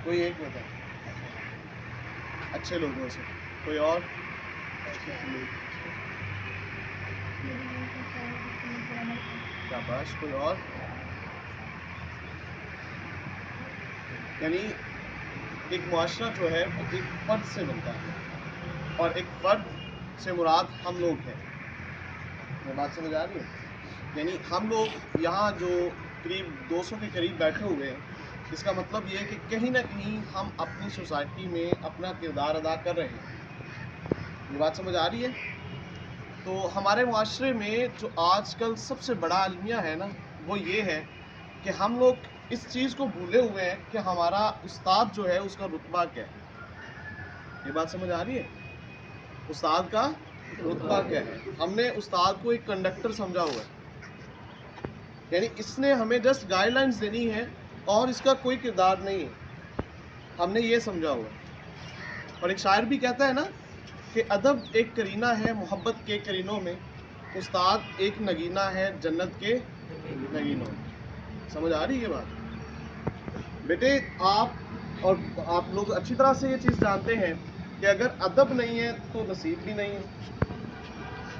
کوئی ایک بتا اچھے لوگوں سے. کوئی اور؟ شاباش. کوئی اور؟ یعنی ایک معاشرہ جو ہے وہ ایک فرد سے بنتا ہے اور ایک فرد سے مراد ہم لوگ ہیں. یہ بات سمجھ آ رہی ہے؟ یعنی ہم لوگ یہاں جو قریب 200 کے قریب بیٹھے ہوئے ہیں، اس کا مطلب یہ ہے کہ کہیں نہ کہیں ہم اپنی سوسائٹی میں اپنا کردار ادا کر رہے ہیں. یہ بات سمجھ آ رہی ہے؟ تو ہمارے معاشرے میں جو آج کل سب سے بڑا المیہ ہے نا، وہ یہ ہے کہ ہم لوگ اس چیز کو بھولے ہوئے ہیں کہ ہمارا استاد جو ہے اس کا رتبہ کیا ہے. یہ بات سمجھ آ رہی ہے؟ استاد کا رتبہ کیا ہے. ہم نے استاد کو ایک کنڈکٹر سمجھا ہوا ہے، یعنی اس نے ہمیں جسٹ گائیڈ لائنز دینی ہے اور اس کا کوئی کردار نہیں ہے. ہم نے یہ سمجھا ہوا ہے. اور ایک شاعر بھی کہتا ہے نا کہ ادب ایک کرینہ ہے محبت کے کرینوں میں، استاد ایک نگینہ ہے جنت کے نگینوں میں. سمجھ آ رہی ہے یہ بات؟ بیٹے آپ لوگ اچھی طرح سے یہ چیز جانتے ہیں کہ اگر ادب نہیں ہے تو نصیب بھی نہیں ہے.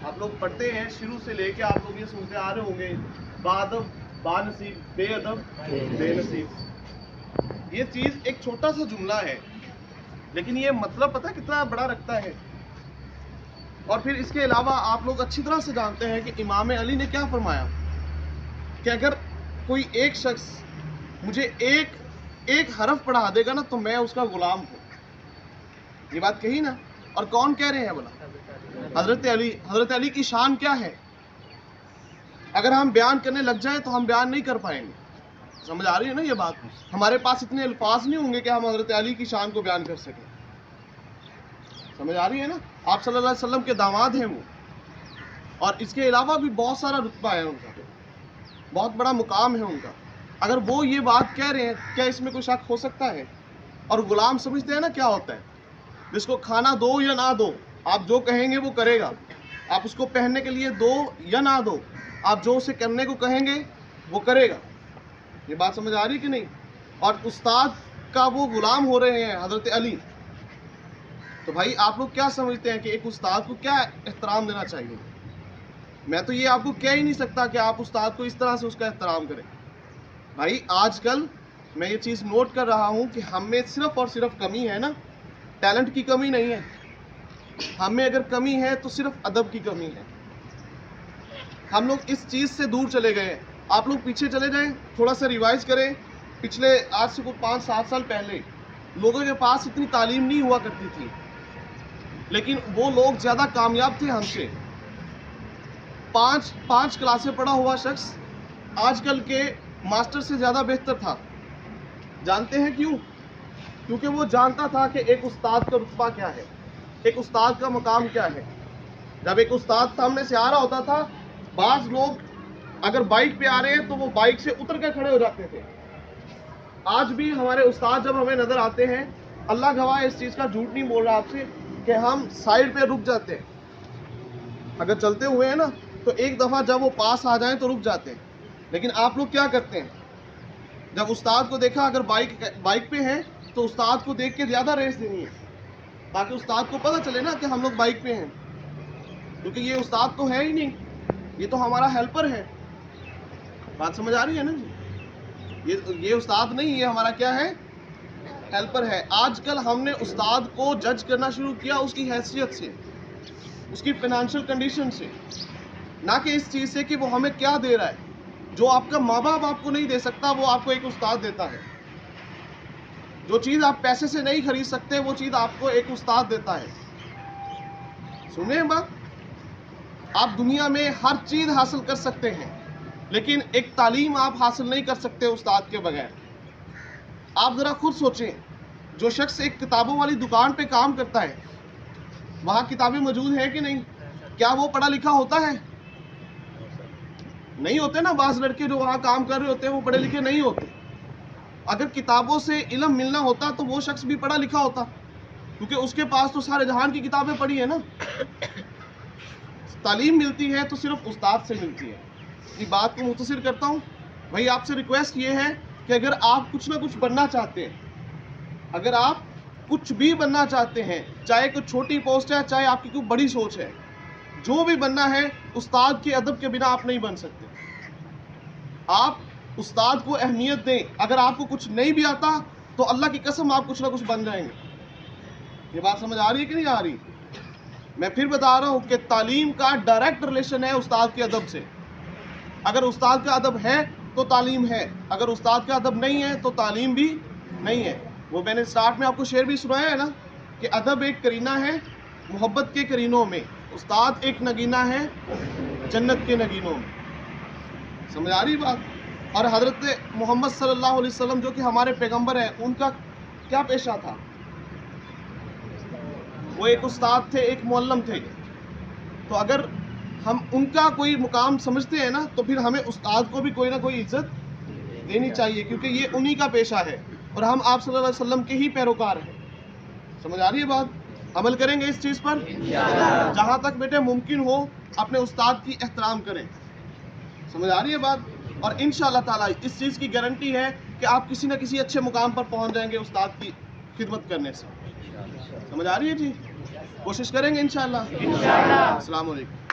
آپ لوگ پڑھتے ہیں شروع سے لے کے آپ لوگ یہ سنتے آ رہے ہوں گے، با ادب با نصیب، بے ادب بے نصیب. یہ چیز ایک چھوٹا سا جملہ ہے لیکن یہ مطلب پتہ کتنا بڑا رکھتا ہے. اور پھر اس کے علاوہ آپ لوگ اچھی طرح سے جانتے ہیں کہ امام علی نے کیا فرمایا کہ اگر کوئی ایک شخص مجھے ایک حرف پڑھا دے گا نا تو میں اس کا غلام ہوں. یہ بات کہی نا. اور کون کہہ رہے ہیں بولا؟ حضرت علی. حضرت علی کی شان کیا ہے؟ اگر ہم بیان کرنے لگ جائیں تو ہم بیان نہیں کر پائیں گے. سمجھ آ رہی ہے نا یہ بات؟ ہمارے پاس اتنے الفاظ نہیں ہوں گے کہ ہم حضرت علی کی شان کو بیان کر سکیں. سمجھ آ رہی ہے نا؟ آپ صلی اللہ علیہ وسلم کے داماد ہیں وہ، اور اس کے علاوہ بھی بہت سارا رتبہ ہے ان کا، بہت بڑا مقام ہے ان کا. اگر وہ یہ بات کہہ رہے ہیں کیا اس میں کوئی شک ہو سکتا ہے؟ اور غلام سمجھتے ہیں نا کیا ہوتا ہے؟ جس کو کھانا دو یا نہ دو، آپ جو کہیں گے وہ کرے گا. آپ اس کو پہننے کے لیے دو یا نہ دو، آپ جو اسے کرنے کو کہیں گے وہ کرے گا. یہ بات سمجھ آ رہی کہ نہیں؟ اور استاد کا وہ غلام ہو رہے ہیں حضرت علی. تو بھائی آپ لوگ کیا سمجھتے ہیں کہ ایک استاد کو کیا احترام دینا چاہیے؟ میں تو یہ آپ کو کہہ ہی نہیں سکتا کہ آپ استاد کو اس طرح سے اس کا احترام کریں. بھائی آج کل میں یہ چیز نوٹ کر رہا ہوں کہ ہم میں صرف اور صرف کمی ہے نا، ٹیلنٹ کی کمی نہیں ہے. ہم میں اگر کمی ہے تو صرف ادب کی کمی ہے. ہم لوگ اس چیز سے دور چلے گئے ہیں. آپ لوگ پیچھے چلے جائیں، تھوڑا سا ریوائز کریں. پچھلے آج سے کچھ 5-7 سال پہلے لوگوں کے پاس اتنی تعلیم نہیں ہوا کرتی تھی، لیکن وہ لوگ زیادہ کامیاب تھے ہم سے. 5 کلاسیں پڑھا ہوا شخص آج کل کے ماسٹر سے زیادہ بہتر تھا. جانتے ہیں کیوں؟ کیونکہ وہ جانتا تھا کہ ایک استاد کا رتبہ کیا ہے، ایک استاد کا مقام کیا ہے. جب ایک استاد سامنے سے آ رہا ہوتا تھا، بعض لوگ اگر بائک پہ آ رہے ہیں تو وہ بائک سے اتر کے کھڑے ہو جاتے تھے. آج بھی ہمارے استاد جب ہمیں نظر آتے ہیں، اللہ گواہ اس چیز کا جھوٹ نہیں بول رہا آپ سے، کہ ہم سائڈ پہ رک جاتے ہیں. اگر چلتے ہوئے ہیں نا تو ایک دفعہ جب وہ پاس آ جائیں تو رک جاتے ہیں. لیکن آپ لوگ کیا کرتے ہیں؟ جب استاد کو دیکھا اگر بائک پہ ہیں تو استاد کو دیکھ کے زیادہ ریس دینی ہے، تاکہ استاد کو پتہ چلے نا کہ ہم لوگ بائک پہ ہیں. کیونکہ یہ استاد تو ہے ہی نہیں، یہ تو ہمارا ہیلپر ہے. بات سمجھ آ رہی ہے نا جی؟ یہ استاد نہیں، یہ ہمارا کیا ہے؟ ہیلپر ہے. آج کل ہم نے استاد کو جج کرنا شروع کیا اس کی حیثیت سے، اس کی فائنینشیل کنڈیشن سے، نہ کہ اس چیز سے کہ وہ ہمیں کیا دے رہا ہے. جو آپ کا ماں باپ آپ کو نہیں دے سکتا وہ آپ کو ایک استاد دیتا ہے. جو چیز آپ پیسے سے نہیں خرید سکتے وہ چیز آپ کو ایک استاد دیتا ہے. سنیں بات، آپ دنیا میں ہر چیز حاصل کر سکتے ہیں لیکن ایک تعلیم آپ حاصل نہیں کر سکتے استاد کے بغیر. آپ ذرا خود سوچیں، جو شخص ایک کتابوں والی دکان پہ کام کرتا ہے، وہاں کتابیں موجود ہیں کہ نہیں؟ کیا وہ پڑھا لکھا ہوتا ہے؟ نہیں ہوتے نا. بعض لڑکے جو وہاں کام کر رہے ہوتے ہیں وہ پڑھے لکھے نہیں ہوتے. اگر کتابوں سے علم ملنا ہوتا تو وہ شخص بھی پڑھا لکھا ہوتا، کیونکہ اس کے پاس تو سارے جہان کی کتابیں پڑھی ہیں نا. تعلیم ملتی ہے تو صرف استاد سے ملتی ہے. یہ بات کو مختصر کرتا ہوں. بھائی آپ سے ریکویسٹ یہ ہے کہ اگر آپ کچھ نہ کچھ بننا چاہتے ہیں اگر آپ کچھ بھی بننا چاہتے ہیں، چاہے کوئی چھوٹی پوسٹ ہے، چاہے آپ کی کوئی بڑی سوچ ہے، جو بھی بننا ہے، استاد کے ادب کے بنا آپ نہیں بن سکتے. آپ استاد کو اہمیت دیں. اگر آپ کو کچھ نہیں بھی آتا تو اللہ کی قسم آپ کچھ نہ کچھ بن جائیں گے. یہ بات سمجھ آ رہی ہے کہ نہیں آ رہی؟ میں پھر بتا رہا ہوں کہ تعلیم کا ڈائریکٹ ریلیشن ہے استاد کے ادب سے. اگر استاد کا ادب ہے تو تعلیم ہے، اگر استاد کا ادب نہیں ہے تو تعلیم بھی نہیں ہے. وہ میں نے سٹارٹ میں آپ کو شعر بھی سنایا ہے نا کہ ادب ایک کرینہ ہے محبت کے کرینوں میں، استاد ایک نگینہ ہے جنت کے نگینوں میں. سمجھ آ رہی بات؟ اور حضرت محمد صلی اللہ علیہ وسلم جو کہ ہمارے پیغمبر ہیں، ان کا کیا پیشہ تھا؟ وہ ایک استاد تھے، ایک معلم تھے. تو اگر ہم ان کا کوئی مقام سمجھتے ہیں نا تو پھر ہمیں استاد کو بھی کوئی نہ کوئی عزت دینی چاہیے، کیونکہ یہ انہی کا پیشہ ہے اور ہم آپ صلی اللہ علیہ وسلم کے ہی پیروکار ہیں. سمجھ آ رہی ہے بات؟ عمل کریں گے اس چیز پر؟ جہاں تک بیٹے ممکن ہو اپنے استاد کی احترام کریں. سمجھ آ رہی ہے بات؟ اور انشاءاللہ تعالیٰ اس چیز کی گارنٹی ہے کہ آپ کسی نہ کسی اچھے مقام پر پہنچ جائیں گے استاد کی خدمت کرنے سے. سمجھ آ رہی ہے جی؟ کوشش کریں گے انشاءاللہ. السلام علیکم.